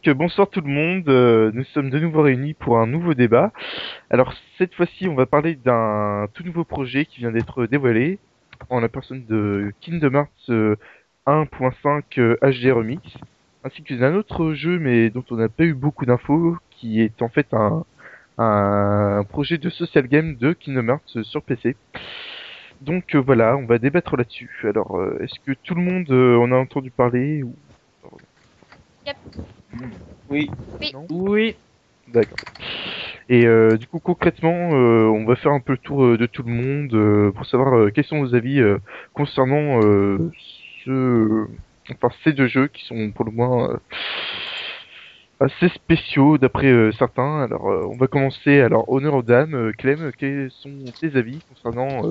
bonsoir tout le monde. Nous sommes de nouveau réunis pour un nouveau débat. Alors cette fois-ci, on va parler d'un tout nouveau projet qui vient d'être dévoilé en la personne de Kingdom Hearts 1.5 HD Remix, ainsi que d'un autre jeu mais dont on n'a pas eu beaucoup d'infos, qui est en fait un projet de social game de Kingdom Hearts sur PC. Donc voilà, on va débattre là-dessus. Alors est-ce que tout le monde en a entendu parler ou Yep. Oui, Oui. non? Oui, D'accord. Et du coup, concrètement, on va faire un peu le tour de tout le monde pour savoir quels sont vos avis concernant ce... enfin, ces deux jeux qui sont pour le moins assez spéciaux d'après certains. Alors, on va commencer. Alors, honneur aux dames. Clem, quels sont tes avis concernant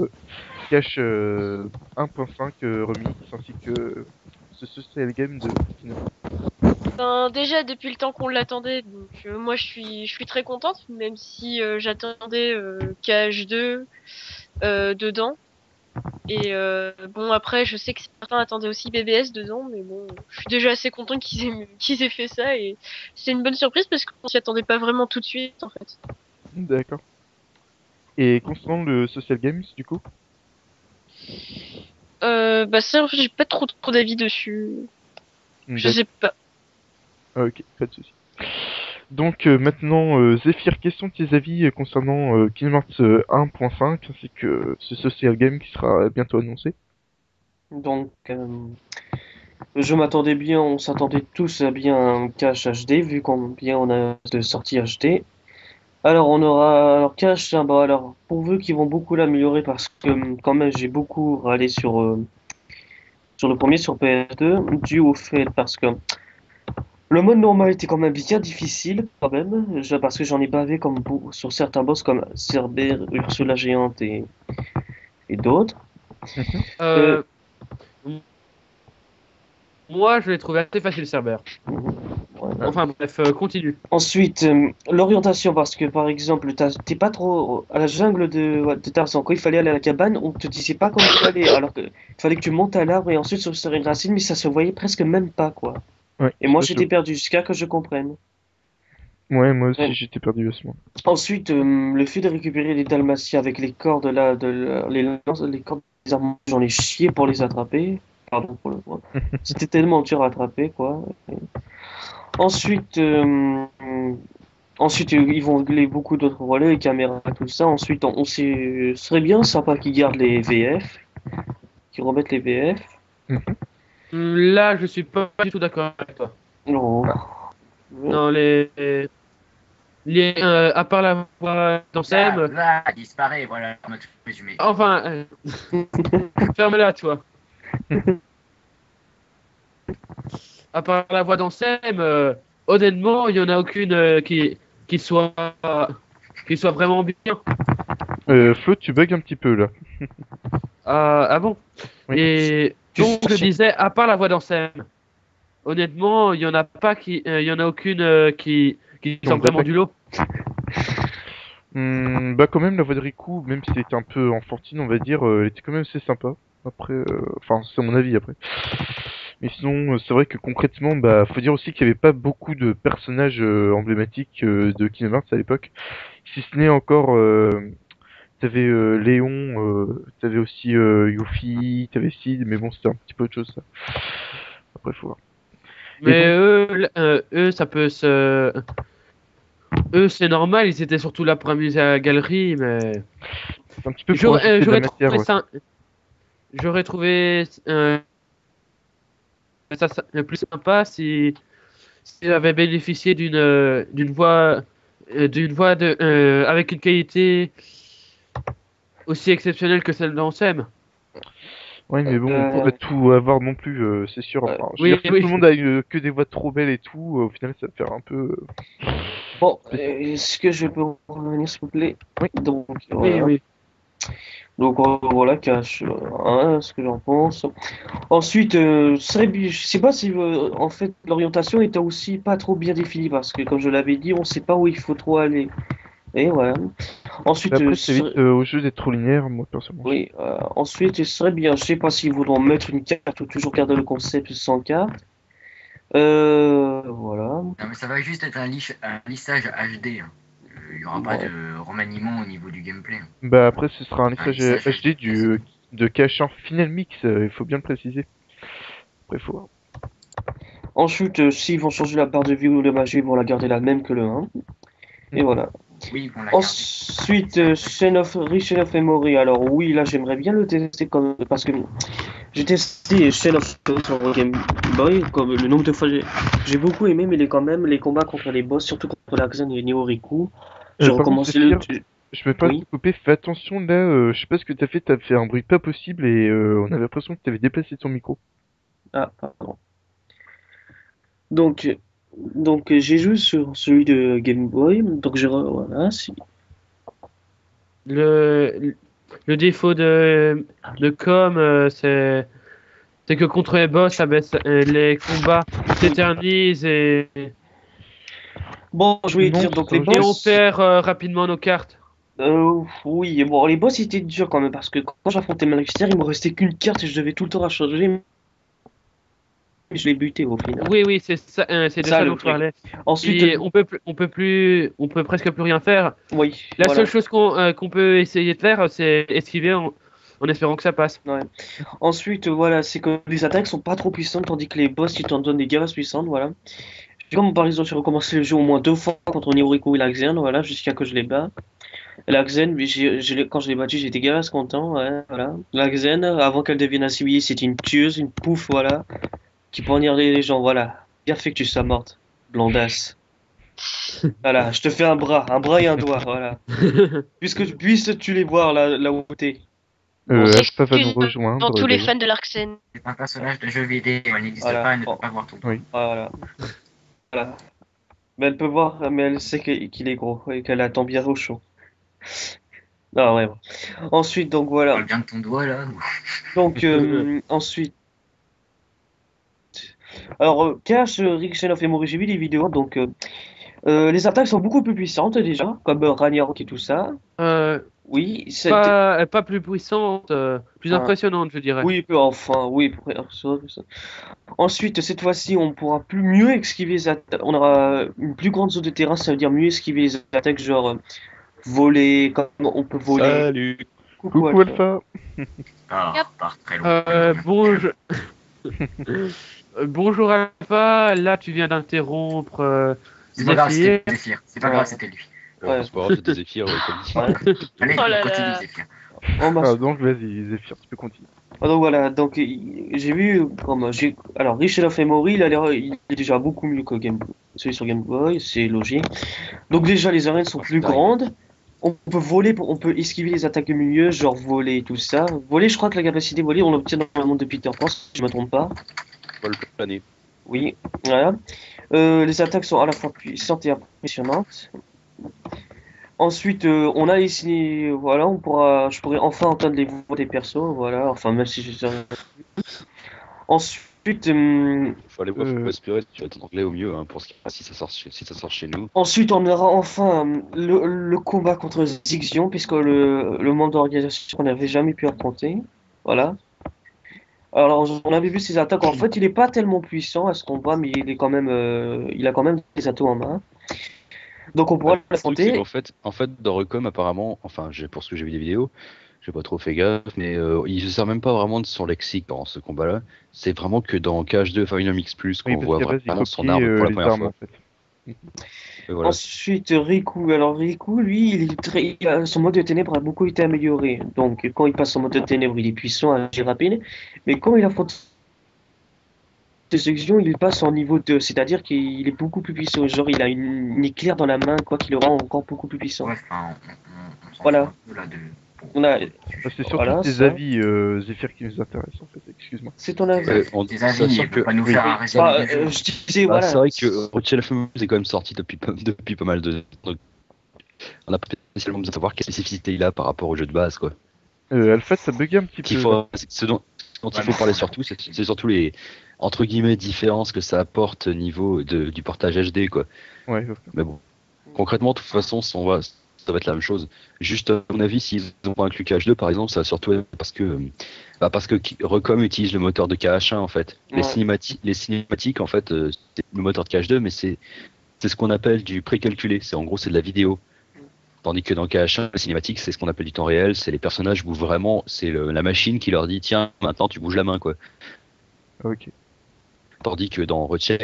Cash 1.5 Remix ainsi que ce social game de Kino? Ben, déjà depuis le temps qu'on l'attendait, donc moi je suis très contente, même si j'attendais KH2 dedans. Et bon après je sais que certains attendaient aussi BBS dedans, mais bon je suis déjà assez contente qu'ils aient fait ça et c'est une bonne surprise parce qu'on s'y attendait pas vraiment tout de suite en fait. D'accord. Et concernant le social games, du coup? Bah ça en fait, j'ai pas trop d'avis dessus. Je sais pas. Ah, ok, pas de souci. Donc maintenant, Zephyr, quels sont tes avis concernant Kingdom Hearts 1.5 ainsi que ce social game qui sera bientôt annoncé? donc je m'attendais bien, on s'attendait tous à bien un cache HD vu combien on a de sorties HD. Alors on aura alors cache, bon alors pourvu qu'ils vont beaucoup l'améliorer parce que quand même j'ai beaucoup râlé sur le premier sur PS2 dû au fait parce que le mode normal était quand même bien difficile quand même parce que j'en ai bavé comme sur certains boss comme Cerbère, Ursula géante et d'autres. Mhm. Euh, euh, moi je l'ai trouvé assez facile, Cerber. ouais. Enfin bref, continue. Ensuite, l'orientation, parce que par exemple, t'es pas trop à la jungle de Tarzan. Quand il fallait aller à la cabane, on te disait pas comment y aller, alors que il fallait que tu montes à l'arbre et ensuite sur une racine, mais ça se voyait presque même pas, quoi. Ouais, Et moi, ça, j'étais perdu jusqu'à que je comprenne. ouais, moi aussi Ouais. j'étais perdu à ce moment. Ensuite, le fait de récupérer les dalmatiens avec les cordes là, les cordes des armes, j'en ai chié pour les attraper. Pardon pour le mot. C'était tellement dur à attraper, quoi. Ensuite, ils vont régler beaucoup d'autres relais, les caméras, tout ça. Ensuite, ce serait bien sympa qu'ils gardent les VF, qu'ils remettent les VF. Mhm. Là, je suis pas du tout d'accord avec toi. Non. Non, à part la voix d'Ansem, Disparaît, voilà, on a tout résumé. enfin, ferme-la, toi. À part la voix d'Ansem, honnêtement, il y en a aucune qui soit qui soit vraiment bien. Flo, tu bugs un petit peu là. Ah bon? Oui. Et Tu donc, je cherches- disais, à part la voix d'Ansem, honnêtement, il y en a pas il y en a aucune qui Donc sort vraiment d'attaque. du lot. Bah quand même la voix de Riku, même si elle était un peu enfantine, on va dire, elle était quand même assez sympa. Après, enfin c'est mon avis après. Mais sinon, c'est vrai que concrètement, bah faut dire aussi qu'il n'y avait pas beaucoup de personnages emblématiques de Kingdom Hearts à l'époque. Si ce n'est encore, t'avais Léon, t'avais aussi Yuffie, t'avais Sid, mais bon c'était un petit peu autre chose ça. Après faut voir. Et Mais donc, eux, eux, c'est normal, ils étaient surtout là pour amuser la galerie, mais c'est un petit peu pour ajouter de la j'aurais matière, trouvé ouais. ça, j'aurais trouvé le plus sympa si s'il avait bénéficié d'une voix avec une qualité aussi exceptionnelle que celle d'Ansem. Ouais, mais bon, on peut euh, pas tout avoir non plus, c'est sûr. euh, Enfin, je veux dire, Oui, si tout oui. le monde a que des voix trop belles et tout, au final, ça va faire un peu bon, spécial. est-ce que je peux revenir, s'il vous plaît? Oui. Donc, Oui, voilà. oui. Voilà, cache, ce que j'en pense. Ensuite, je sais pas si en fait l'orientation était aussi pas trop bien définie parce que comme je l'avais dit, on sait pas où il faut trop aller. Et voilà. Mais Ensuite, après, c'est vite au jeu d'être trop linéaire, moi, personnellement, je trouve. oui, ensuite, ce serait bien. Je sais pas s'ils voudront mettre une carte ou toujours garder le concept sans carte. Voilà. Non, mais ça va juste être un lissage HD. Hein. Il n'y aura pas Ouais. de remaniement au niveau du gameplay. Hein. Bah après ce sera un Un lissage lissage HD classique. de cache en Final Mix, il faut bien le préciser. Après faut voir. Ensuite, s'ils vont changer la barre de vie ou de magie, ils vont la garder la même que le 1. Et voilà. Oui, on l'a gardé. Ensuite, Chain of Memory. Alors oui, là j'aimerais bien le tester parce que j'ai testé Chain of Memory sur Game Boy, comme le nombre de fois j'ai beaucoup aimé, mais les combats contre les boss, surtout contre l'Axen et Nihoriku, j'ai Par contre, recommencé le... Zephyr, je peux pas Oui. te couper, fais attention là, je sais pas ce que t'as fait un bruit pas possible et on avait l'impression que t'avais déplacé ton micro. Ah, pardon. Donc, j'ai joué sur celui de Game Boy, donc voilà, Le, le défaut de com, c'est que contre les boss, ça baisse, les combats s'éternisent Bon, je voulais Non, dire, donc c'est les pas et on boss, perd rapidement nos cartes. oui, bon, les boss étaient durs quand même, parce que quand j'affrontais Malrister, il me restait qu'une carte et je devais tout le temps la changer, mais je l'ai buté au final. Oui, oui, c'est ça, c'est de Ça, ça le dont je truc. parlais. Ensuite, Et on peut presque plus rien faire. oui, La voilà. seule chose qu'on peut essayer de faire, c'est esquiver en espérant que ça passe. Ouais. Ensuite, voilà, c'est que les attaques sont pas trop puissantes, tandis que les boss, ils t'en donnent des gavas puissantes, voilà. Comme par exemple, j'ai recommencé le jeu au moins 2 fois contre Nihoriku et l'Axen, voilà, jusqu'à que je les bats. L'Axen, quand je l'ai battu, j'étais gaves content, ouais, voilà. L'Axen, avant qu'elle devienne assimilée, c'était une tueuse, une pouffe, voilà, qui poignardait les gens, voilà. Perfectus sa morte, blondasse. Voilà, je te fais un bras et un doigt, voilà. Puisses tu les voir là où t'es. On Alpha va nous s'excuse rejoindre devant tous les d'ailleurs. fans de l'Arksen. C'est un personnage de jeu vidéo, elle n'existe Voilà. pas, elle ne Bon. peut pas voir tout. Oui. Voilà. Voilà. Mais elle peut voir, mais elle sait qu'il est gros et qu'elle attend bien au chaud. Ah ouais. Bon. Ensuite, donc On voilà. parle bien de ton doigt là. Donc ensuite. Alors, Cash, Rick Shane of Memory, j'ai vu des vidéos, donc les attaques sont beaucoup plus puissantes déjà, comme Ragnarok et tout ça. Euh, Oui, c'était. pas plus puissante, plus Enfin, impressionnante, je dirais. oui, enfin, oui. Ça. Ensuite, cette fois-ci, on pourra plus mieux esquiver les attaques. On aura une plus grande zone de terrain, ça veut dire mieux esquiver les attaques, genre voler, comme on peut voler. Salut. Coucou Alpha. Par très loin. Bonjour. Bonjour Alpha, là tu viens d'interrompre C'est pas grave, Zephyr. c'était Zephyr. C'est pas grave, c'était lui. Ouais. C'est pas grave, c'était Zephyr, ouais, comme dit. Ouais. Allez, Oh là continue là. Zephyr. Bon, bah, Ah, donc vas-y Zephyr, tu peux continuer. donc voilà, donc j'ai vu alors Rich of Memory, il est déjà beaucoup mieux que celui sur Game Boy, c'est logique. Donc déjà les arènes sont plus dingue. grandes. On peut voler, on peut esquiver les attaques mieux, genre voler et tout ça. Voler, je crois que la capacité de voler, on l'obtient dans le monde de Peter Pan, si je me trompe pas. Vol plané. Oui, voilà. Les attaques sont à la fois puissantes et impressionnantes. Ensuite, on a ici, voilà, je pourrais enfin entendre les voix des persos, voilà, enfin même si je Ensuite, Faut aller voir, faut espérer, tu vas être en anglais au mieux, hein, pour si ça sort chez nous. ensuite, on aura enfin le combat contre Zixion, puisque le membre d'organisation qu'on n'avait jamais pu affronter, voilà. Alors, on avait vu ses attaques. En fait, il n'est pas tellement puissant à ce combat, mais il a quand même des atouts en main. Donc, on pourra Le truc, c'est l'affronter. qu'en fait, dans Recom, apparemment, enfin, pour ce que j'ai vu des vidéos, j'ai pas trop fait gaffe, mais il se sert même pas vraiment de son lexique dans ce combat-là. C'est vraiment que dans KH2 Fire Mix Plus qu'on Oui, parce voit qu'à base, il vraiment son copiait arme pour la les première armes fois. en fait. Et voilà. Ensuite, Riku. Alors, Riku, lui, son mode de ténèbres a beaucoup été amélioré. Donc, quand il passe son mode de ténèbres, il est puissant, agit rapide. Mais quand il affronte ses actions, il passe en niveau 2. C'est-à-dire qu'il est beaucoup plus puissant. Genre, il a une éclair dans la main, quoi, qui le rend encore beaucoup plus puissant. Ouais, enfin, on s'en Voilà. fout un peu là de. On a... Ah, c'est surtout Voilà, tes ça. avis, Zephyr, qui nous intéressent en fait, excuse-moi. C'est ton avis. Tes avis, elle peut pas nous faire un résumé Bah, du jeu. je disais, Bah, voilà. c'est vrai que Rachel Femme est quand même sorti depuis pas mal de temps. Donc, on a pas spécialement besoin de savoir quelle spécificité il a par rapport au jeu de base, quoi. Alpha, ça bugué un petit Qu'il peu. faut, ce dont il faut parler surtout, c'est surtout les entre guillemets différences que ça apporte au niveau du portage HD, quoi. Ouais, Mais bon, concrètement, de toute façon, ça va être la même chose. Juste, à mon avis, s'ils ont pas inclus KH2, par exemple, ça va surtout être parce que Bah parce que Recom utilise le moteur de KH1 en fait. Ouais. Les cinématiques en fait, c'est le moteur de KH2, mais c'est ce qu'on appelle du précalculé. C'est en gros c'est de la vidéo. Tandis que dans KH1, les cinématiques c'est ce qu'on appelle du temps réel. C'est les personnages bougent vraiment. C'est la machine qui leur dit tiens maintenant tu bouges la main quoi. Ok. Tandis que dans Rechain,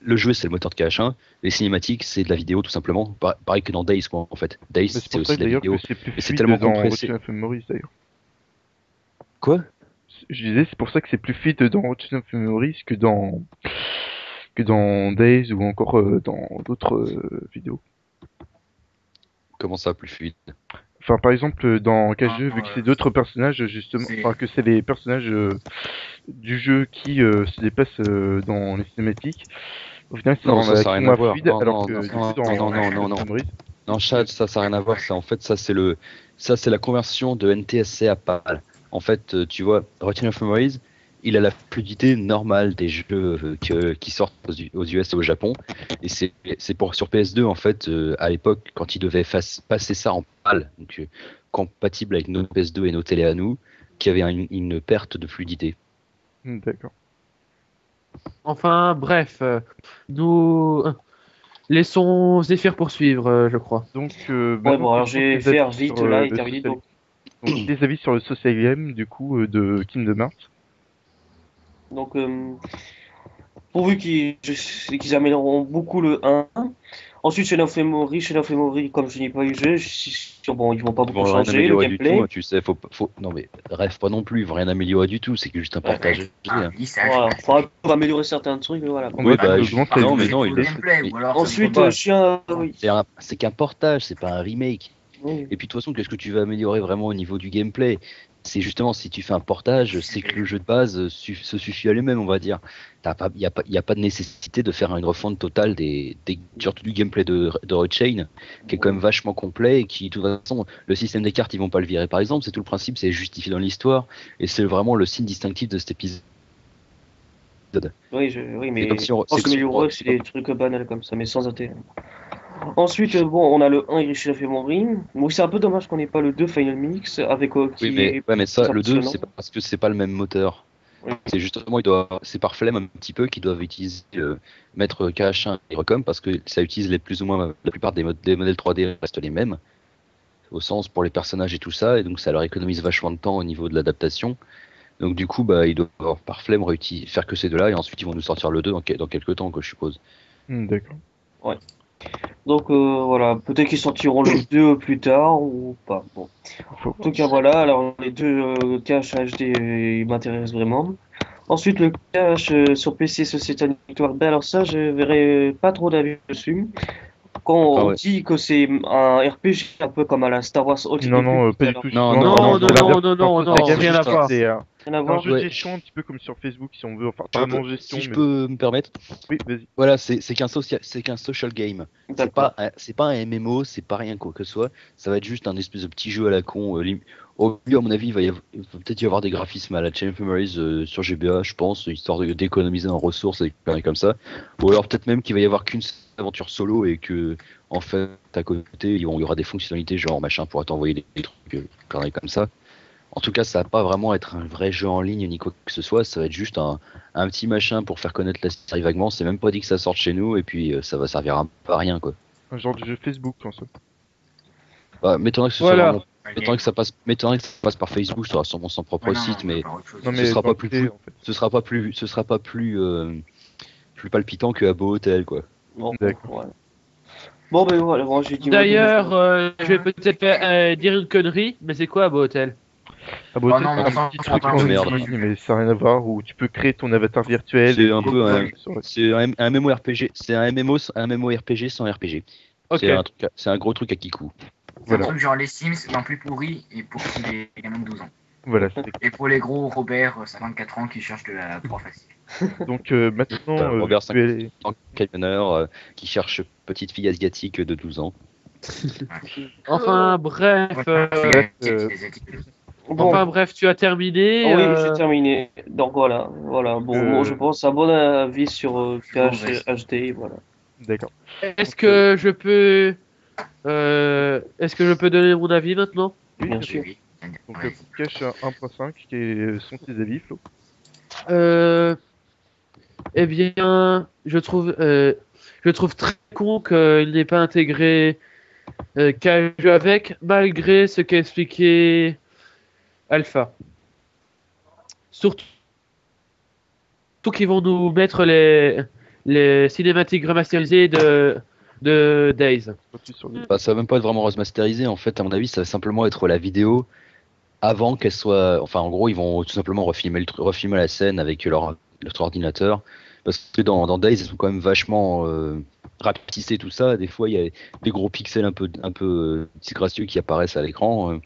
le jeu c'est le moteur de KH1. Les cinématiques c'est de la vidéo tout simplement. Pareil que dans Days quoi en fait. Days Mais c'est c'est pour aussi ça de la d'ailleurs vidéo. que c'est plus Mais c'est fluide tellement dans compressé. Return of Memories d'ailleurs. Quoi? Je disais, c'est pour ça que c'est plus fluide dans Return of Memories que dans Days ou encore dans d'autres vidéos. Comment ça plus fluide? Enfin, par exemple, dans KH2, vu que c'est ouais. d'autres personnages, justement, C'est- enfin, que c'est les personnages du jeu qui se déplacent dans les cinématiques, au final, ça Non, rend ça, la ça a rien moins à voir. fluide, Non, alors non, que non, du coup, non, dans non, non, Return non, of non. Memories, Non, Chad, ça n'a rien à voir. Ça, en fait, ça c'est la conversion de NTSC à PAL. En fait, tu vois, Return of Memories, il a la fluidité normale des jeux qui sortent aux US et au Japon. Et c'est pour sur PS2 en fait, à l'époque, quand ils devaient passer ça en PAL, donc compatible avec nos PS2 et nos télés à nous, qu'il y avait une perte de fluidité. D'accord. Enfin, bref, nous laissons Zephyr poursuivre, je crois. Donc, Ouais, maintenant, bon, alors quels sont j'ai tes fait avis vite sur, là et le terminé. social... Donc, Donc, tes avis sur le social game, du coup, de Kingdom Hearts. donc pourvu qu'ils amélioreront beaucoup le 1. Ensuite, Shen of Memory, comme je n'ai pas eu le jeu, je suis sûr, bon, ils vont pas Ils vont beaucoup rien changer le améliorer du gameplay. tout, tu sais, non mais rêve pas non plus, ils vont rien améliorer du tout, c'est que juste un portage HD, hein. Lissage. Voilà, faudra améliorer certains trucs, mais voilà. On Oui, va bah, augmenter non, le mais non, le il laisse. gameplay, ou alors Ensuite, pas. chien, oui. C'est qu'un portage, c'est pas un remake. Oui. Et puis de toute façon, qu'est-ce que tu vas améliorer vraiment au niveau du gameplay? C'est justement si tu fais un portage, c'est que le jeu de base se suffit à lui-même, on va dire. Il n'y a pas de nécessité de faire une refonte totale surtout du gameplay de Rechain, qui est quand même vachement complet et qui, de toute façon, le système des cartes, ils vont pas le virer par exemple. C'est tout le principe, c'est justifié dans l'histoire et c'est vraiment le signe distinctif de cet épisode. Oui, C'est mais comme si on- je pense c'est que comme- améliorer, c'est des trucs banals comme ça, mais sans intérêt. Ensuite, bon, on a le 1 Irish of Memory. Bon, c'est un peu dommage qu'on n'ait pas le 2 Final Mix avec qui Oui, mais, est ouais, mais ça, le 2, impressionnant. c'est parce que c'est pas le même moteur. Oui. C'est justement, c'est par flemme un petit peu qu'ils doivent utiliser mettre KH1 et Recom parce que ça utilise plus ou moins la plupart des modèles 3D restent les mêmes au sens pour les personnages et tout ça, et donc ça leur économise vachement de temps au niveau de l'adaptation. Donc du coup, bah, ils doivent par flemme faire que ces deux-là et ensuite ils vont nous sortir le 2 dans quelques temps, quoi, je suppose. D'accord. Donc voilà, peut-être qu'ils sortiront le 2 plus tard ou pas. Bon. Faut En tout cas, voilà, alors les deux caches HD ils m'intéressent vraiment. Ensuite, le cache sur PC Société Victoire, ben alors ça, je verrai pas trop d'avis dessus. Quand Ah on ouais. dit que c'est un RPG un peu comme à la Star Wars Old Non, non, Republic, pas du alors, tout. Non, justement. non, c'est non, l'inverse. non, non, Enfin, non, c'est rien à voir. C'est rien à un voir. jeu de Ouais. gestion un petit peu comme sur Facebook, si on veut. Enfin, pas vraiment gestion, Si je mais... peux me permettre, Oui, vas-y. voilà, c'est qu'un social game. D'accord. C'est pas un MMO, c'est pas rien quoi que ce soit. Ça va être juste un espèce de petit jeu à la con. Au milieu, à mon avis, il va peut-être y avoir des graphismes à la Chain of Memories sur GBA, je pense, histoire d'économiser en ressources et des conneries comme ça. Ou alors peut-être même qu'il va y avoir qu'une aventure solo et que, en fait, à côté, il y aura des fonctionnalités genre machin pour t'envoyer des trucs, conneries comme ça. En tout cas, ça va pas vraiment être un vrai jeu en ligne ni quoi que ce soit. Ça va être juste un petit machin pour faire connaître la série vaguement. C'est même pas dit que ça sorte chez nous et puis ça va servir à rien quoi. Un genre de jeu Facebook, en soi. Bah, m'étonnerait que ce Voilà. soit vraiment. M'étonnerait que ça passe par Facebook, ça aura sûrement son propre site, mais Non, Ce mais sera dans pas plus l'idée, fou. en fait. ce sera pas plus palpitant que Habbo Hotel quoi. Bon, D'accord. voilà. Bon, ben voilà, bon, j'ai dit. D'ailleurs, je vais peut-être dire une connerie, mais c'est quoi, Beau Hôtel? Ah bah, Oh c'est non, mais un ça, petit on truc parle en de merde. ligne, mais ça n'a rien à voir, où tu peux créer ton avatar virtuel. C'est un peu un, sur- c'est un MMORPG, c'est un MMORPG sans RPG. Ok. C'est un gros truc à Kikou. C'est Voilà. un truc genre les Sims, mais en plus pourri, et pour tous les gamins de 12 ans. Voilà. Et pour les gros Robert, 54 ans, qui cherchent de la proie facile. Donc maintenant, Robert, tu es... En camionneur qui cherche petite fille asiatique de 12 ans. Enfin, bref. Bon, Enfin, bref, tu as terminé. oui, j'ai terminé. Donc voilà, voilà. Bon, moi, je pense un bon avis sur KH HD, voilà. D'accord. Est-ce que je peux donner mon avis maintenant? Oui, Bien bien sûr. sûr. Donc Ouais. pour Cache 1.5, quels sont tes avis, Flo? Eh bien, je trouve très con qu'il n'ait pas intégré Caju avec, malgré ce qu'a expliqué Alpha. Surtout qu'ils vont nous mettre les cinématiques remasterisées de Days. Focus sur le- Bah, ça va même pas être vraiment remasterisé. En fait, à mon avis, ça va simplement être la vidéo avant qu'elle soit. Enfin, en gros, ils vont tout simplement refilmer la scène avec leur ordinateur. Parce que dans Days, ils sont quand même vachement rapetissés, tout ça. Des fois, il y a des gros pixels un peu disgracieux qui apparaissent à l'écran.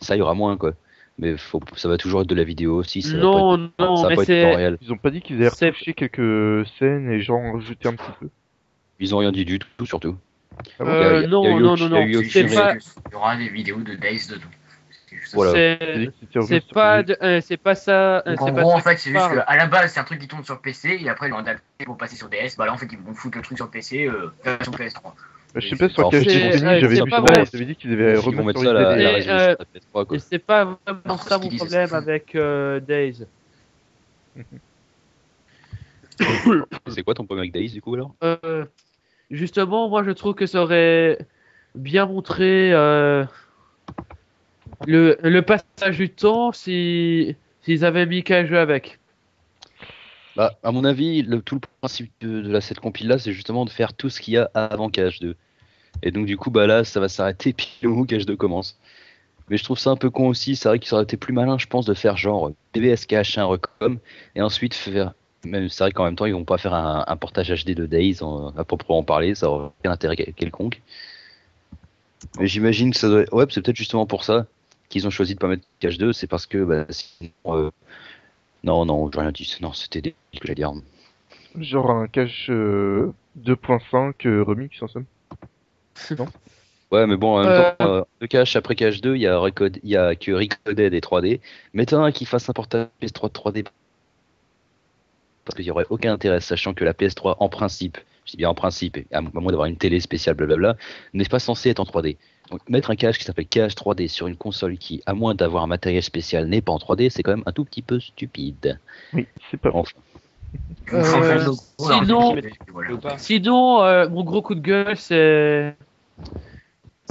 Ça, il y aura moins, quoi. Mais ça va toujours être de la vidéo aussi. Ça va pas être, Non, ça va mais pas être du temps c'est réel. Ils ont pas dit qu'ils avaient c'est- retouché quelques scènes et genre rajouté un petit peu. Ils ont rien dit du tout, surtout. Ah bon? Il y a non, eu non, aucun- non, il y a eu non. aucune C'est juste pas, que il y aura des vidéos de Days dedans. C'est juste ça. Voilà. T'as c'est dit que c'était c'est pas, c'est pas ça. Donc c'est en pas gros, ça en fait, qui c'est juste parle. qu'à la base, c'est un truc qui tourne sur PC et après, ils l'ont adapté pour passer sur DS. Bah là, en fait, ils vont foutre le truc sur PC, version PS3. Bah, je sais pas, sur En fait, Cache ils vont- Destiny, j'avais c'est vu pas ça, vrai. ils avaient dit qu'ils avaient Ils vont mettre ça à remasterisé la des... résolution de la PS3, quoi. Et c'est pas vraiment Non, ça ce mon qu'ils disent, problème c'est fou. avec Days. C'est quoi ton problème avec Days, du coup, alors? Justement, moi je trouve que ça aurait bien montré le passage du temps si s'ils avaient mis qu'un jeu avec. Bah, à mon avis, tout le principe de cette compile-là, c'est justement de faire tout ce qu'il y a avant KH2. Et donc, du coup, bah là, ça va s'arrêter pile au moment où KH2 commence. Mais je trouve ça un peu con aussi. C'est vrai qu'il aurait été plus malin, je pense, de faire genre DBS KH1 Recom et ensuite faire. Même c'est vrai qu'en même temps, ils vont pas faire un portage HD de Days à proprement parler, ça aurait aucun intérêt quelconque. Mais j'imagine que ça doit. Ouais, c'est peut-être justement pour ça qu'ils ont choisi de pas mettre KH2, c'est parce que bah, sinon, non, j'ai rien dit. Non, c'était des ce que j'allais dire. Genre un Cache 2.5 remix en somme. Ouais, mais bon, en même temps, Euh, le cache après KH2, il y a que Recoded et 3D. Mettons un qui fasse un portage PS3 de 3D parce qu'il n'y aurait aucun intérêt, sachant que la PS3, en principe, je dis bien en principe, et à moins d'avoir une télé spéciale, blablabla, n'est pas censée être en 3D. Donc mettre un cache qui s'appelle cache 3D sur une console qui, à moins d'avoir un matériel spécial, n'est pas en 3D, c'est quand même un tout petit peu stupide. Oui, c'est pas Enfin, Ils vont changer le logo, alors, sinon- et puis, voilà. Sinon, mon gros coup de gueule c'est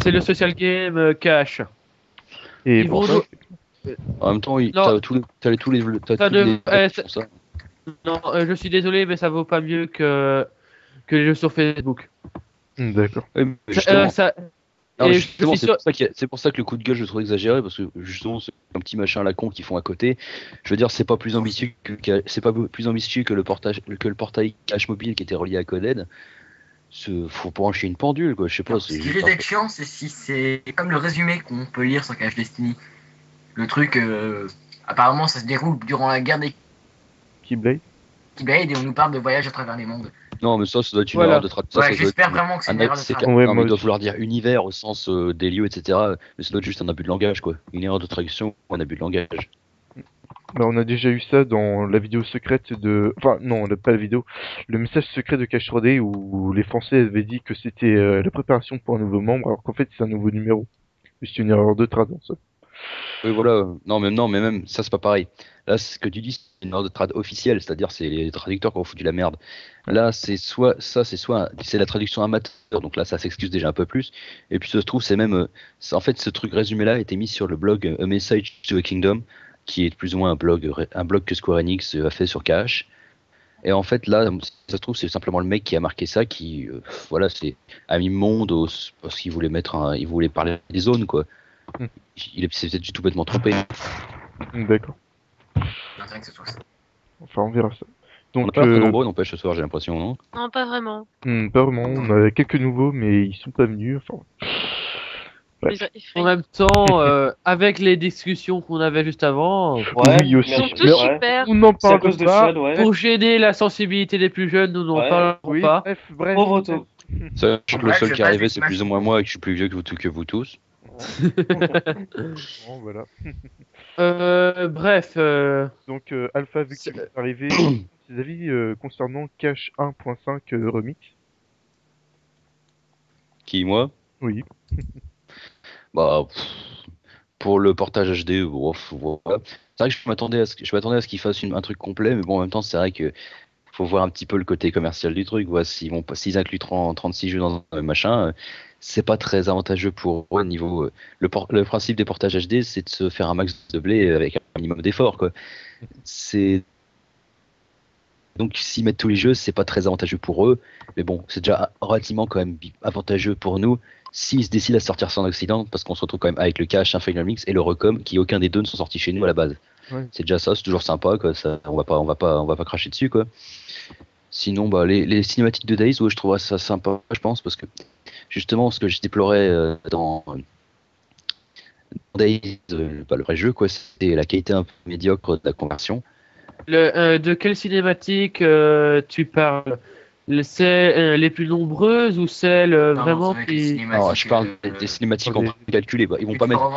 le social game Cash. Et Ils pour vont ça, nous- en même temps, Non. t'as tous Ça les ne- qui font ça. Non, je suis désolé, mais ça vaut pas mieux que les jeux sur Facebook. D'accord. Ouais, mais justement, non, et mais je justement, suis c'est sûr- pour ça c'est pour ça que le coup de gueule, je trouve exagéré, parce que justement, c'est un petit machin à la con qu'ils font à côté. Je veux dire, c'est pas plus ambitieux c'est pas plus ambitieux que le portail cache mobile qui était relié à Coded. Faut brancher une pendule, quoi. Je sais pas. Ce qui risque d'être chiant, c'est si c'est comme le résumé qu'on peut lire sur Cash Destiny. Le truc, apparemment, ça se déroule durant la guerre des Keyblade. Keyblade et on nous parle de voyage à travers les mondes. Non, mais ça doit être une Voilà. erreur de traduction. Ouais, j'espère vraiment que c'est une erreur de traduction. Ouais, Non, mais moi il doit aussi. vouloir dire univers au sens des lieux, etc. Mais ça doit être juste un abus de langage, quoi. Une erreur de traduction ou un abus de langage. Bah, on a déjà eu ça dans la vidéo secrète de... Enfin, non, pas la vidéo. Le message secret de Cache 3D où les Français avaient dit que c'était la préparation pour un nouveau membre, alors qu'en fait c'est un nouveau numéro. Mais c'est une erreur de trad, en somme. Oui, voilà. Non, mais même ça, c'est pas pareil. Là, ce que tu dis, c'est une erreur de trad officielle, c'est-à-dire c'est les traducteurs qui ont foutu la merde. Là, c'est c'est la traduction amateur, donc là, ça s'excuse déjà un peu plus. Et puis, ça se trouve, c'est même, en fait, ce truc résumé-là a été mis sur le blog A Message to a Kingdom, qui est plus ou moins un blog que Square Enix a fait sur Cash. Et en fait, là, ça se trouve, c'est simplement le mec qui a marqué ça, qui, voilà, c'est a mis monde parce qu'il voulait il voulait parler des zones, quoi. Hmm. Il s'est peut-être tout bêtement trompé. D'accord. L'intérêt que ce soit ça. Enfin, on verra ça. On Donc, n'a pas très nombreux, n'empêche, ce soir, j'ai l'impression, non? Non, pas vraiment. pas vraiment. On a quelques nouveaux, mais ils sont pas venus. Enfin, On bref. les a En effrayés. même temps, avec les discussions qu'on avait juste avant, Oui, aussi. Ils sont mais- tous ouais. super. On n'en C'est à parle cause de pas. Chad, ouais. pour gêner la sensibilité des plus jeunes, nous n'en Ouais. parlerons Oui, pas. bref. Pauvre Otto. Sachant que le Ouais, seul je qui est passe arrivé, des c'est images. plus ou moins moi et que je suis plus vieux que vous tous. Bon, voilà. Bref, Donc, Alpha, vu qu'il est arrivé, ses avis concernant Cache 1.5 Remix. Qui, moi? Oui. Bah, pour le portage HD, voilà. C'est vrai que je m'attendais à ce qu'ils fassent un truc complet, mais bon, en même temps, c'est vrai que faut voir un petit peu le côté commercial du truc. Voilà, s'ils incluent 36 jeux dans un machin, c'est pas très avantageux pour eux au niveau. Le principe des portages HD, c'est de se faire un max de blé avec un minimum d'effort, quoi. C'est Donc s'ils mettent tous les jeux, c'est pas très avantageux pour eux, mais bon, c'est déjà relativement quand même avantageux pour nous s'ils se décident à sortir ça en Occident, parce qu'on se retrouve quand même avec le cache, un Final Mix et le Recom, qui aucun des deux ne sont sortis chez nous à la base. Ouais. C'est déjà ça, c'est toujours sympa, quoi. Ça, on va pas cracher dessus, quoi. Sinon, bah les cinématiques de Days, ouais, je trouverais ça sympa, je pense, parce que justement, ce que je déplorais dans Days, le vrai jeu, quoi, c'était la qualité un peu médiocre de la conversion. De quelle cinématique tu parles? Celles les plus nombreuses ou celles vraiment qui... Non, je parle des cinématiques en précalculé. Bah, ils vont pas mettre.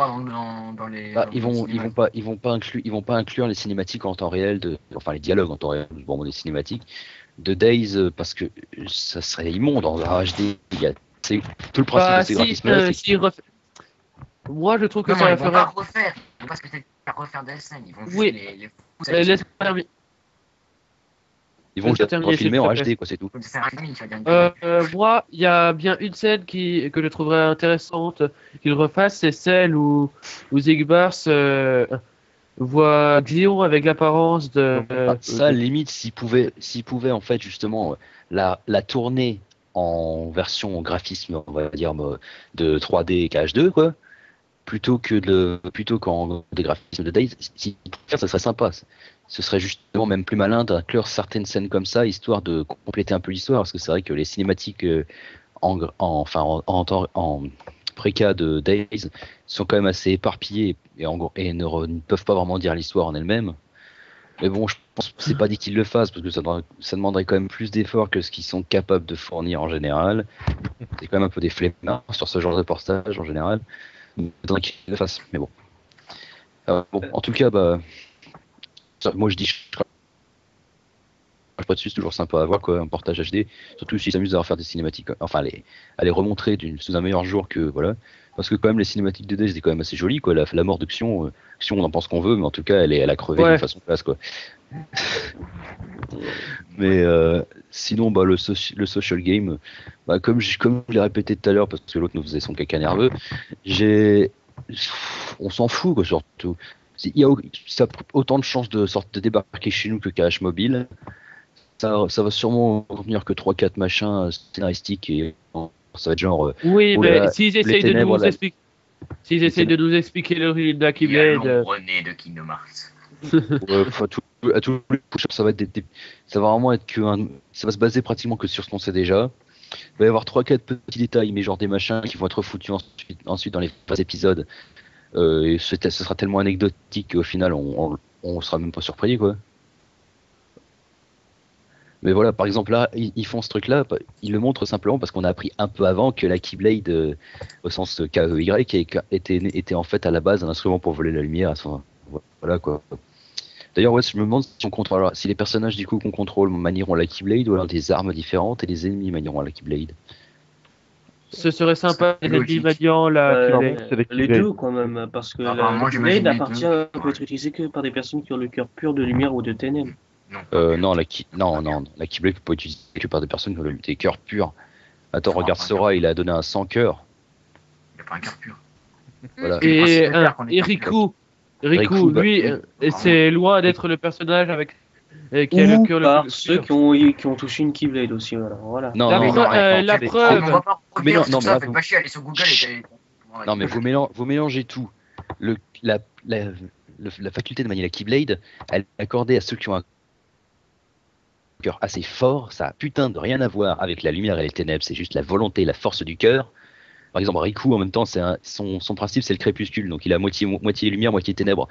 Dans les. Bah, ils vont pas inclure les cinématiques en temps réel enfin les dialogues en temps réel, bon, les cinématiques de Days parce que ça serait immonde en HD. Tout le principe de ces graphismes-là, c'est Moi, je trouve que Non, ça ils va vont pas faire... refaire. Ils vont pas spécialement refaire des scènes. Ils vont juste Oui. les Laisse-moi terminer. ils vont Laisse-moi terminer, filmer s'il en te plaît. HD, quoi, c'est tout. C'est un film, tu vas dire. Moi, il y a bien une scène que je trouverais intéressante qu'il refasse, c'est celle où Zigbars voit Xion avec l'apparence de... Ça, limite, s'ils pouvaient en fait justement la tourner en version graphisme, on va dire de 3D KH2, quoi, plutôt qu'en des graphismes de Days, si ça serait sympa. Ce serait justement même plus malin d'inclure certaines scènes comme ça, histoire de compléter un peu l'histoire, parce que c'est vrai que les cinématiques en préca de Days sont quand même assez éparpillées et ne peuvent pas vraiment dire l'histoire en elle-même. Mais bon, je pense que c'est pas dit qu'ils le fassent, parce que ça demanderait quand même plus d'efforts que ce qu'ils sont capables de fournir en général. C'est quand même un peu des flemmards sur ce genre de portage en général. Faudrait qu'ils le fassent, mais bon. Bon, en tout cas, bah, moi je dis, je crache pas dessus, c'est toujours sympa à voir, quoi, un portage HD, surtout s'ils s'amusent à refaire des cinématiques, enfin à les remontrer sous un meilleur jour que voilà, parce que quand même les cinématiques de Days c'est quand même assez joli, quoi, la mort de Xion, on en pense qu'on veut, mais en tout cas elle a crevé d'une façon classe, quoi. Mais sinon, bah, le social game, bah, comme je l'ai répété tout à l'heure, parce que l'autre nous faisait son caca nerveux, on s'en fout, quoi, surtout. Ça a autant de chances de débarquer chez nous que KH Mobile. Ça va sûrement contenir que 3-4 machins scénaristiques et ça va être genre. Oui, mais s'ils essayent de nous expliquer. S'ils essayent de nous expliquer l'origine de la Keyblade. René de Kingdom Hearts. À tous les push-ups, ça va vraiment être ça va se baser pratiquement que sur ce qu'on sait déjà. Il va y avoir 3-4 petits détails, mais genre des machins qui vont être foutus ensuite dans les phases épisodes. Et ce sera tellement anecdotique qu'au final, on sera même pas surpris, quoi. Mais voilà, par exemple là, ils font ce truc-là, ils le montrent simplement parce qu'on a appris un peu avant que la Keyblade, au sens KEY, était en fait à la base un instrument pour voler la lumière. Voilà, quoi. D'ailleurs, ouais, je me demande si les personnages du coup qu'on contrôle manieront la Keyblade ou alors des armes différentes et les ennemis manieront la Keyblade. Ce serait sympa, les ennemis maniant la Keyblade. Les deux quand même, parce que la Keyblade peut être utilisée que par des personnes qui ont le cœur pur de lumière ou de ténèbres. Non, la Keyblade peut pas être utilisée que par des personnes qui ont des cœurs purs. Attends, regarde Sora, il a donné un sans cœur. Il a pas un cœur pur. Voilà. Et Riku, lui, c'est loin d'être le personnage qui a le cœur le plus ceux qui ont touché une Keyblade aussi. Voilà. La preuve. On va pas Mais non, ça, faites pas chier, allez sur Google et... Non, mais vous mélangez tout. La faculté de manier la Keyblade, elle est accordée à ceux qui ont un cœur assez fort. Ça a putain de rien à voir avec la lumière et les ténèbres. C'est juste la volonté, la force du cœur. Par exemple, Riku, en même temps, son principe, c'est le crépuscule. Donc, il a moitié lumière, moitié ténèbres.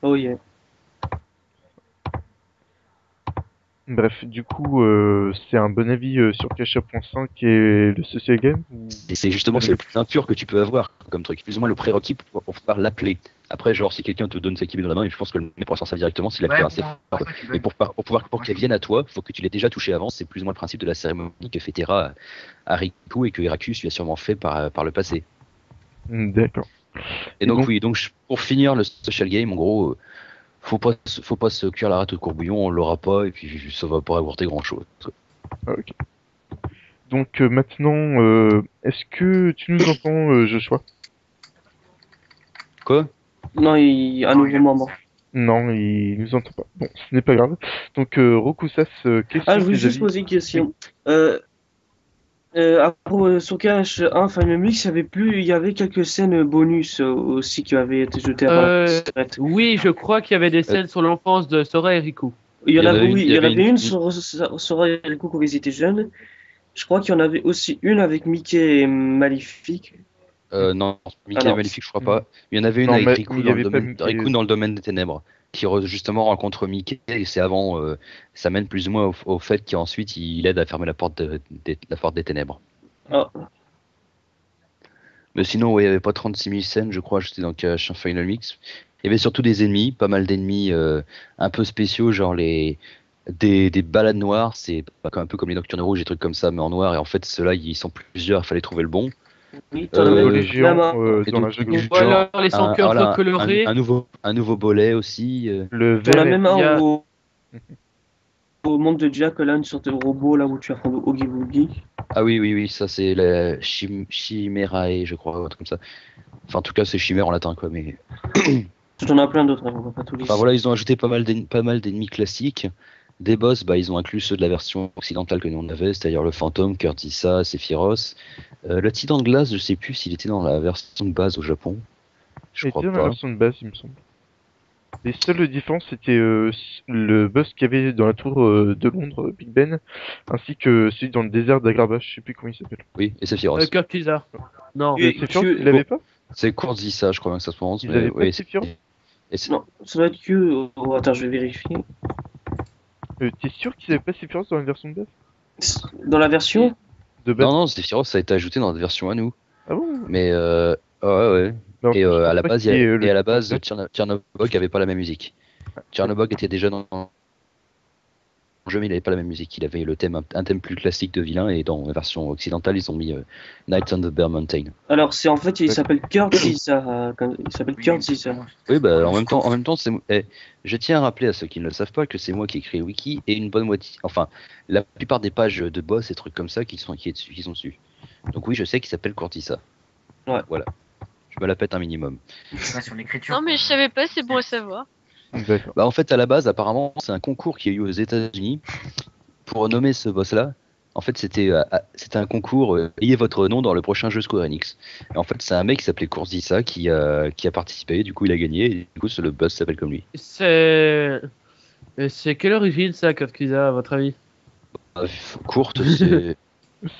Oh yeah. Bref, du coup, c'est un bon avis sur Cash.5 et le social game Et c'est justement le plus impur que tu peux avoir comme truc. Plus ou moins le prérequis pour pouvoir l'appeler. Après, genre, si quelqu'un te donne sa Keyblade dans la main, je pense que le mec pourra s'en servir directement s'il a fait assez fort. Mais pour qu'elle vienne à toi, il faut que tu l'aies déjà touché avant. C'est plus ou moins le principe de la cérémonie que fait Terra à Riku et que Heracus lui a sûrement fait par le passé. D'accord. Et donc, oui, donc pour finir le social game, en gros, faut pas se cuire la rate au courbouillon, on l'aura pas, et puis ça va pas apporter grand chose. Ok. Donc maintenant, est-ce que tu nous entends, Joshua? Quoi? Non, un nouveau membre. Non, il nous entend pas. Bon, ce n'est pas grave. Donc Rokusas, quels Ah, sont je voulais tes juste avis? poser une question. Sur KH1 Final Mix, il y avait quelques scènes bonus aussi qui avaient été jetées avant la secrète. Oui, je crois qu'il y avait des scènes sur l'enfance de Sora et Riku. Il y en Il y en avait, avait une- oui, il il y y en avait avait une- une sur Riku quand ils étaient jeunes. Je crois qu'il y en avait aussi une avec Mickey et Maléfique. Non, Mickey Alors, Maléfique, je crois pas. Il y en avait une Non, avec mais Riku il y dans avait pas Mickey. Riku dans le domaine des ténèbres, qui justement rencontre Mickey, et c'est avant, ça mène plus ou moins au fait qu'ensuite il aide à fermer la porte la porte des ténèbres. ah, Mais sinon, ouais, il n'y avait pas 36 000 scènes, je crois, j'étais dans KH1 Final Mix. Il y avait surtout des ennemis, pas mal d'ennemis un peu spéciaux, genre des balades noires, c'est un peu comme les Nocturnes Rouges, des trucs comme ça, mais en noir, et en fait, ceux-là, ils sont plusieurs, il fallait trouver le bon. oui, t'en Le avais volet Euh, géant Et dans la donc, jungle. du Ou alors genre, les sans-cœurs voilà, recolorés. un nouveau bolet aussi. Le T'en as vert. même il y un a- au monde de Jack, là, une sorte de robot là où tu affrontes Oogie Boogie. Ah oui, ça c'est la Chimerae, je crois, un truc comme ça. Enfin, en tout cas, c'est chimère en latin, quoi, mais... T'en as plein d'autres, hein, on va pas tous les Enfin voilà, ils ont ajouté pas mal d'ennemis classiques. Des boss, bah, ils ont inclus ceux de la version occidentale que nous on avait, c'est-à-dire le fantôme, Curtissa, Sephiroth. Le titan de glace, je sais plus s'il était dans la version de base au Japon. Je Et crois dans la pas. version de base, il me semble. Les seules différences, c'était le boss qu'il y avait dans la tour de Londres, Big Ben, ainsi que celui dans le désert d'Agrabah, je sais plus comment il s'appelle. Oui, et Sephiroth. Kurt Kiza. Non. Et Sephiroth, que- il l'avait pas? C'est Curtissa, je crois que ça se prononce. Ils Mais avaient pas oui, Sephiroth? Non, ça doit être que. Oh, attends, je vais vérifier. T'es sûr qu'ils avaient pas Sephiroth dans la version de base? Dans la version. De base? Non, Sephiroth, ça a été ajouté dans notre version à nous. Ah bon? Mais ouais. Non, Et je pense à la pas base, qu'il y ait, le- Tchernobog avait pas la même musique. Tchernobog était déjà dans le jeu, mais il avait pas la même musique. Il avait un thème plus classique de vilain, et dans la version occidentale, ils ont mis Night on the Bear Mountain. Alors, c'est en fait, il s'appelle Kurt Zisa. Il s'appelle Kurt Zisa. Oui, bah en même temps, je tiens à rappeler à ceux qui ne le savent pas que c'est moi qui ai créé le wiki, et une bonne moitié, enfin, la plupart des pages de boss et trucs comme ça qui sont dessus. Donc oui, je sais qu'il s'appelle Curtissa. Ouais. Voilà. Je me la pète un minimum. C'est pas sur l'écriture. Non, mais je savais pas, c'est bon à savoir. D'accord. Bah en fait, à la base, apparemment, c'est un concours qui a eu aux États-Unis pour nommer ce boss-là. En fait, c'était un concours, ayez votre nom dans le prochain jeu Square Enix. Et en fait, c'est un mec qui s'appelait Kurzisa qui a participé, du coup il a gagné, et du coup le boss s'appelle comme lui. C'est quelle origine ça, Kurt Kiza, à votre avis? Courte, c'est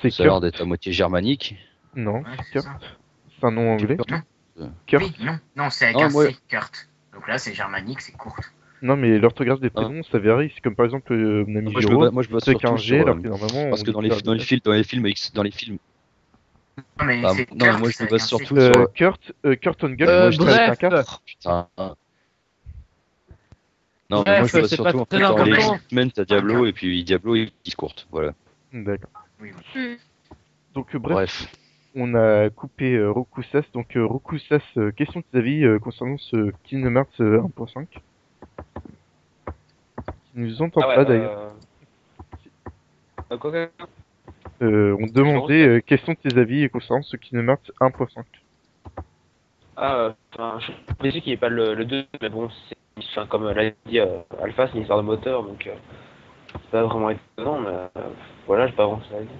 C'est ça a l'air Kurt. d'être à moitié germanique. Non, Ouais, c'est Kurt. ça. C'est un nom anglais. Non. Kurt. Oui, non, c'est avec Non, un moi- C, Kurt. Donc là, c'est germanique, c'est courte. Non, mais l'orthographe des prénoms, ça varie. C'est comme par exemple mon ami Moi je Jiro, me base c'est qu'un surtout G, sur, alors que normalement. parce on que dit dans les Kurt. films, Non, mais bah, c'est non, Kurt, moi je c'est me avec base un C. surtout sur. Kurt Angle, moi je dirais un 4. Putain. Non, mais moi Bref, je me base c'est surtout pas en très fait dans les important. X-Men, t'as Diablo, et puis Diablo il se courte, voilà. D'accord. Oui. Donc, Bref. on a coupé Rokusas. Donc, Rokusas, quels sont tes avis concernant ce Kingdom Hearts 1.5? Qui nous entend pas d'ailleurs. Quoi On demandait quels sont tes avis concernant ce Kingdom Hearts 1.5. Je sais qu'il n'y ait pas le 2, mais bon, enfin, comme l'a dit Alpha, c'est une histoire de moteur, donc c'est pas vraiment étonnant, mais voilà, j'ai pas vraiment ça à dire.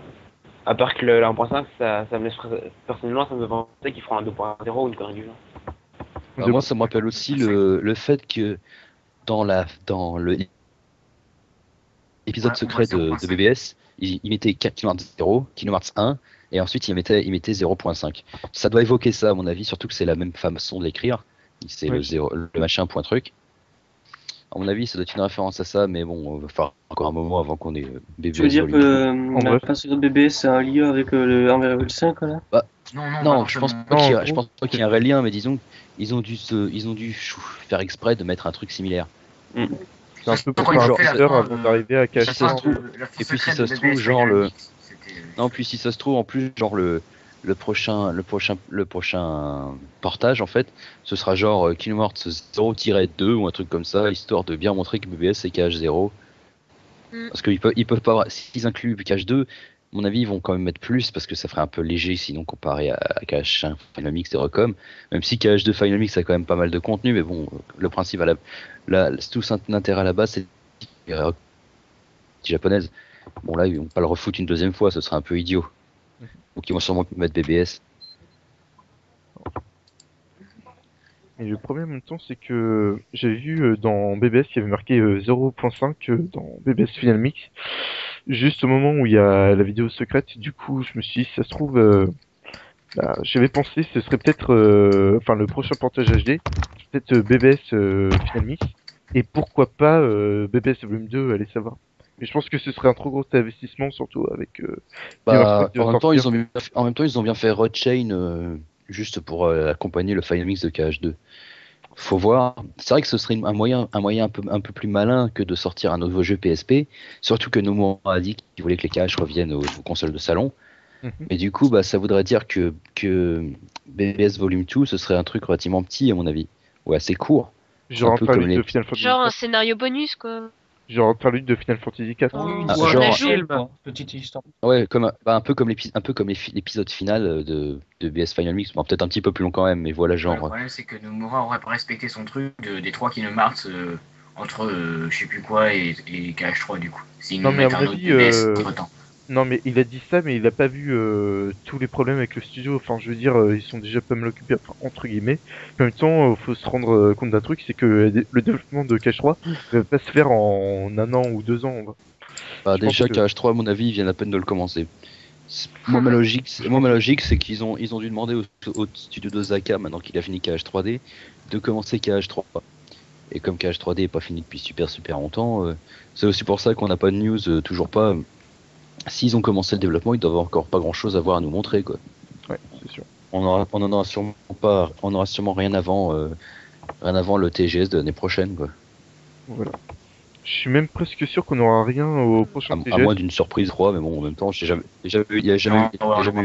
À part que le 1.5, ça me laisse personnellement, ça me fait penser qu'ils feront un 2.0 ou une connerie du genre. Alors moi, ça me rappelle aussi le fait que dans le épisode secret de BBS, il mettait Kingdom Hearts 0, Kingdom Hearts 1, et ensuite il mettait 0.5. Ça doit évoquer ça, à mon avis, surtout que c'est la même façon de l'écrire. C'est Oui. le machin point truc. À mon avis, ça doit être une référence à ça, mais bon, va falloir encore un moment avant qu'on ait BBS. Tu veux dire volume que la bref. passage de BB, c'est un lien avec le 1,5 là? Non, je pense forcément. pas Non, je pense pas qu'il y ait un vrai lien, mais disons, ils ont dû faire exprès de mettre un truc similaire. C'est un peu pour Pourquoi faire ils un ont fait teaser la- avant d'arriver à Ça se KH1. trouve. Et puis si ça se trouve, genre non, puis si ça se trouve en plus, genre le prochain portage en fait, ce sera genre Kingdom Hearts 0-2 ou un truc comme ça, histoire de bien montrer que BBS c'est KH0. Parce qu'ils peuvent pas avoir, s'ils incluent KH2, à mon avis ils vont quand même mettre plus parce que ça ferait un peu léger sinon comparé à KH1 Final Mix et Recom. Même si KH2 Final Mix a quand même pas mal de contenu, mais bon, le principe tout l'intérêt à la base c'est japonaise. Bon là ils vont pas le refoutre une deuxième fois, ce serait un peu idiot. Donc ils vont sûrement mettre BBS. Et le problème en même temps, c'est que j'avais vu dans BBS qu'il y avait marqué 0.5 dans BBS Final Mix. Juste au moment où il y a la vidéo secrète, du coup, je me suis dit, ça se trouve, j'avais pensé, ce serait peut-être, le prochain portage HD, peut-être BBS Final Mix, et pourquoi pas BBS Volume 2, allez savoir. Mais je pense que ce serait un trop gros investissement, surtout avec. En même temps, ils ont bien fait Redchain juste pour accompagner le Final Mix de KH2. Faut voir. C'est vrai que ce serait un moyen un peu plus malin que de sortir un nouveau jeu PSP. Surtout que Nomura a dit qu'il voulait que les KH reviennent aux consoles de salon. Mais du coup, ça voudrait dire que BBS Volume 2, ce serait un truc relativement petit à mon avis. Ouais, assez court. Genre un interlude de Final Fantasy Genre un scénario bonus quoi. Genre interlude de Final Fantasy 4. Oui, Ah, ou un genre- ajout. Petite histoire. Ouais, un peu comme l'épisode final de BS Final Mix. Bon, peut-être un petit peu plus long quand même, mais voilà, Ouais, le genre. problème, c'est que Nomura aurait pas respecté son truc des 3 Kingdom Hearts entre je sais plus quoi et KH3 du coup. S'il Non, nous mais à met mon un autre avis, BBS entre-temps. Non, mais il a dit ça, mais il a pas vu tous les problèmes avec le studio. Enfin, je veux dire, ils sont déjà pas mal occupés, enfin, entre guillemets. Mais en même temps, faut se rendre compte d'un truc, c'est que le développement de Cache 3 ne va pas se faire en 1 an ou 2 ans. Je Déjà, pense que- KH3, à mon avis, ils viennent à peine de le commencer. Moi, ma logique, c'est qu'ils ont dû demander au studio d'Osaka, maintenant qu'il a fini KH3D, de commencer KH3. Et comme KH3D n'est pas fini depuis super longtemps, c'est aussi pour ça qu'on n'a pas de news, toujours pas. S'ils ont commencé le développement, ils doivent avoir encore pas grand chose à voir à nous montrer, quoi. Ouais, c'est sûr. On aura sûrement rien avant le TGS de l'année prochaine, quoi. Voilà. Je suis même presque sûr qu'on aura rien au prochain À TGS. moins d'une surprise 3, mais bon, en même temps, il n'y a jamais eu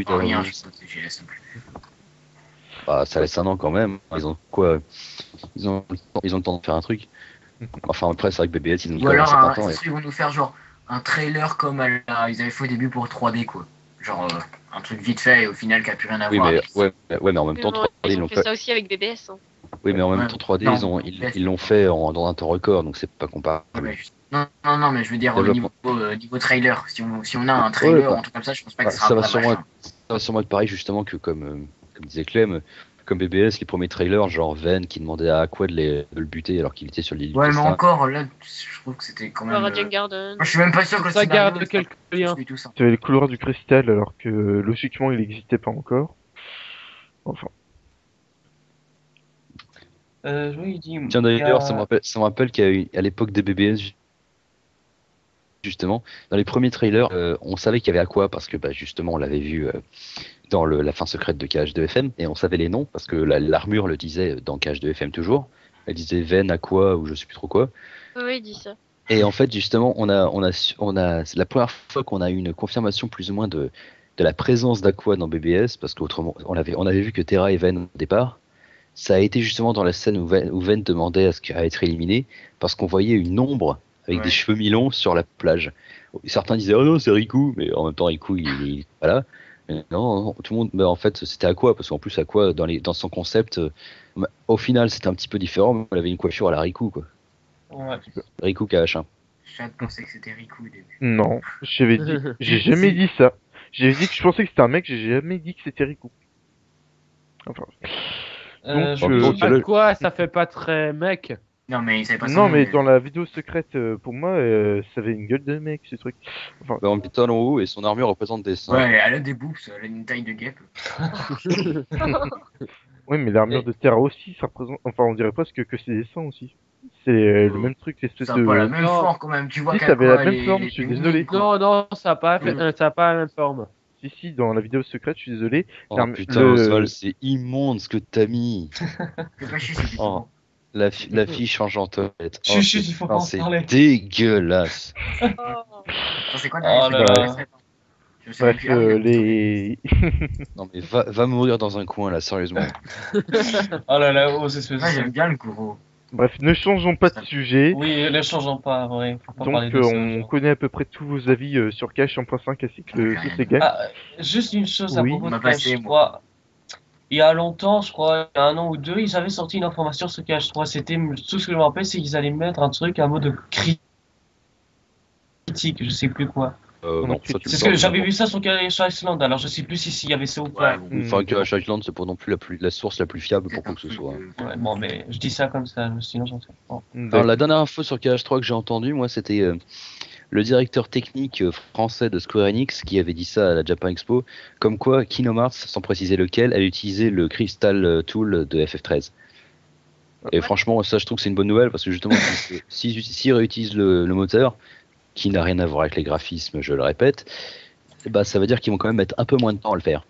rien, de. je pense, TGS non plus. Bah, ça laisse un an quand même. Ils ont quoi? Ils ont le temps de faire un truc. Enfin, après, c'est vrai que BBS, ils ont Ou quand même un alors, certain temps. ils vont nous faire genre un trailer comme ils avaient fait au début pour 3D quoi. Genre un truc vite fait et au final qui a plus rien à Oui, voir. mais en même temps, 3D, Ils ont fait ça aussi avec BBS. Hein. Oui, mais en même Ouais, temps, 3D, non, ils l'ont fait dans un temps record, donc c'est pas comparable. Non, mais je veux dire au Développement. niveau trailer. Si on a un trailer Ouais, ou un truc comme ça, je pense pas que ça ça va sera sûrement être pareil, justement, que comme disait Clem, comme BBS, les premiers trailers, genre Ven qui demandait à Aqua de le buter alors qu'il était sur l'île du Ouais, mais Destin. encore là, je trouve que c'était quand même. Radiant Garden. Moi, je suis même pas sûr que le Ça scénario garde quelques liens. du tout ça. Tu avais le couloir du cristal, alors que logiquement, il n'existait pas encore. Enfin. Oui, il dit. Tiens, d'ailleurs, ça me rappelle qu'à l'époque des BBS, justement, dans les premiers trailers, on savait qu'il y avait Aqua parce que justement, on l'avait vu dans la fin secrète de KH2FM et on savait les noms parce que l'armure le disait dans KH2FM toujours. Elle disait Ven, Aqua ou je sais plus trop quoi. Oui, il dit ça. Et en fait, justement, c'est la première fois qu'on a eu une confirmation plus ou moins de la présence d'Aqua dans BBS, parce qu'autrement, on avait vu que Terra et Ven au départ. Ça a été justement dans la scène où Ven demandait à être éliminé, parce qu'on voyait une ombre avec des cheveux mi-longs sur la plage. Certains disaient oh non, c'est Riku, mais en même temps, Riku, il est pas là. Mais non, tout le monde, en fait, c'était Aqua, parce qu'en plus, Aqua, dans son concept, au final, c'était un petit peu différent, elle avait une coiffure à la Riku, quoi. Ouais. Riku KH1. Je pensais que c'était Riku au début. Non, j'ai jamais dit ça. J'ai dit que je pensais que c'était un mec, j'ai jamais dit que c'était Riku. Enfin. À quoi ça fait pas très mec? Non, mais il savait pas son Non, nom, mais dans la vidéo secrète, pour moi, ça avait une gueule de mec, ce truc. Enfin, En talon haut et son armure représente des seins. Ouais, elle a des boobs, elle a une taille de guêpe. oui, mais l'armure de Terra aussi, ça représente. Enfin, on dirait presque que c'est des seins aussi. C'est le même truc, l'espèce Ça de. a pas la même Non. forme quand même, tu vois. Si, ça avait la même forme, je suis désolé. Non, ça a pas la même forme. Si, dans la vidéo secrète, je suis désolé. Oh putain, Oswald, c'est immonde ce que t'as mis. Fais pas chier, c'est du Oh. La fille change en toilette. Chut, chut, il faut pas en c'est parler. dégueulasse. Oh. C'est quoi Oh là là. Je sais même Bref, plus. Ah oui, les... Non mais va mourir dans un coin là, sérieusement. Oh là là, oh, c'est Ouais, j'aime bien le Kuro. Bref, ne changeons pas de sujet. Oui, ne changeons pas, ouais, faut pas parler Donc, de ça. on genre. connaît à peu près tous vos avis sur Cash 1.5 ainsi que le J'ai rien Sega. Ah, juste une chose à Oui. propos On de m'a passé, Cash 3. Il y a longtemps, je crois, il y a 1 an ou 2, ils avaient sorti une information sur Cash 3. C'était tout ce que je me rappelle, c'est qu'ils allaient mettre un truc, un mode critique, je sais plus quoi. Non, ça tu C'est me ce que parles j'avais n'importe- vu ça sur Cash Island, alors je sais plus s'il y avait ça ou pas. Ouais, bon. Oui, enfin, Cash Island, c'est pas non plus la source la plus fiable pour quoi que ce soit. Ouais, bon, mais je dis ça comme ça, sinon j'en sais pas. Alors, la dernière info sur KH3 que j'ai entendue, moi, c'était le directeur technique français de Square Enix qui avait dit ça à la Japan Expo, comme quoi Kingdom Hearts, sans préciser lequel, allait utiliser le Crystal Tool de FF13. Et franchement, ça, je trouve que c'est une bonne nouvelle parce que justement, s'ils réutilisent le moteur, qui n'a rien à voir avec les graphismes, je le répète, bah, ça veut dire qu'ils vont quand même mettre un peu moins de temps à le faire.